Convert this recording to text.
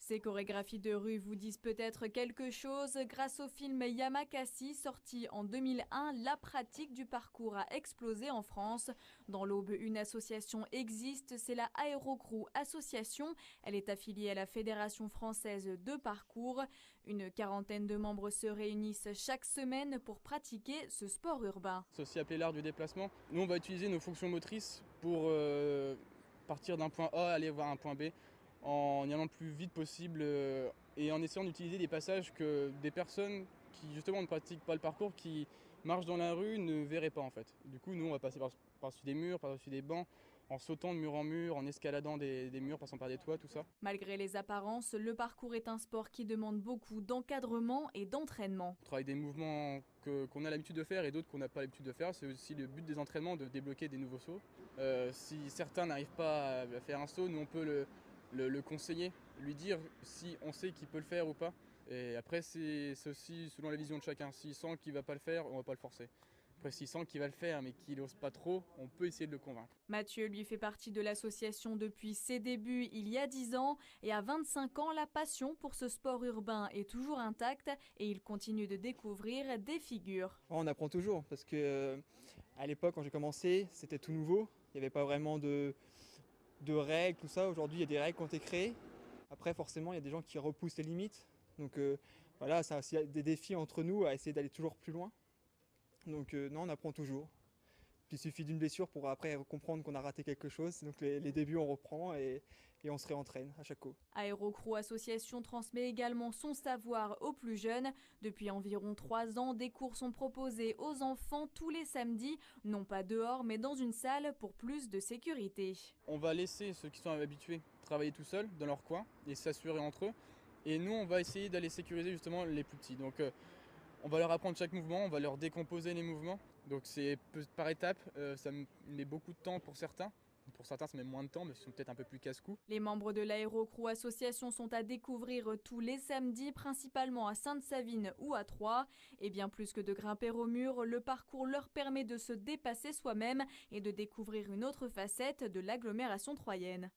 Ces chorégraphies de rue vous disent peut-être quelque chose. Grâce au film Yamakasi, sorti en 2001, la pratique du parcours a explosé en France. Dans l'Aube, une association existe, c'est la Aérocrew Association. Elle est affiliée à la Fédération française de parcours. Une quarantaine de membres se réunissent chaque semaine pour pratiquer ce sport urbain. C'est aussi appelé l'art du déplacement. Nous, on va utiliser nos fonctions motrices pour partir d'un point A, aller vers un point B, en y allant le plus vite possible et en essayant d'utiliser des passages que des personnes qui justement ne pratiquent pas le parcours, qui marchent dans la rue, ne verraient pas en fait. Du coup, nous, on va passer par-dessus des murs, par-dessus des bancs, en sautant de mur en mur, en escaladant des murs, passant par des toits, tout ça. Malgré les apparences, le parcours est un sport qui demande beaucoup d'encadrement et d'entraînement. On travaille des mouvements qu'on a l'habitude de faire et d'autres qu'on n'a pas l'habitude de faire. C'est aussi le but des entraînements, de débloquer des nouveaux sauts. Si certains n'arrivent pas à faire un saut, nous on peut le conseiller, lui dire si on sait qu'il peut le faire ou pas. Et après, c'est aussi selon la vision de chacun. S'il sent qu'il ne va pas le faire, on ne va pas le forcer. Après, s'il sent qu'il va le faire mais qu'il n'ose pas trop, on peut essayer de le convaincre. Mathieu, lui, fait partie de l'association depuis ses débuts il y a 10 ans. Et à 25 ans, la passion pour ce sport urbain est toujours intacte et il continue de découvrir des figures. On apprend toujours parce que à l'époque, quand j'ai commencé, c'était tout nouveau. Il n'y avait pas vraiment de règles, tout ça. Aujourd'hui, il y a des règles qui ont été créées. Après, forcément, il y a des gens qui repoussent les limites. Donc voilà, ça aussi des défis entre nous à essayer d'aller toujours plus loin. Donc non, on apprend toujours. Puis il suffit d'une blessure pour après comprendre qu'on a raté quelque chose. Donc les débuts, on reprend et on se réentraîne à chaque coup. Aérocrew Association transmet également son savoir aux plus jeunes. Depuis environ 3 ans, des cours sont proposés aux enfants tous les samedis, non pas dehors mais dans une salle pour plus de sécurité. On va laisser ceux qui sont habitués travailler tout seuls dans leur coin et s'assurer entre eux. Et nous, on va essayer d'aller sécuriser justement les plus petits. Donc on va leur apprendre chaque mouvement, on va leur décomposer les mouvements. Donc c'est par étapes, ça met beaucoup de temps pour certains. Pour certains, ça met moins de temps, mais ils sont peut-être un peu plus casse-cou. Les membres de l'Aérocrew Association sont à découvrir tous les samedis, principalement à Sainte-Savine ou à Troyes. Et bien plus que de grimper au mur, le parcours leur permet de se dépasser soi-même et de découvrir une autre facette de l'agglomération troyenne.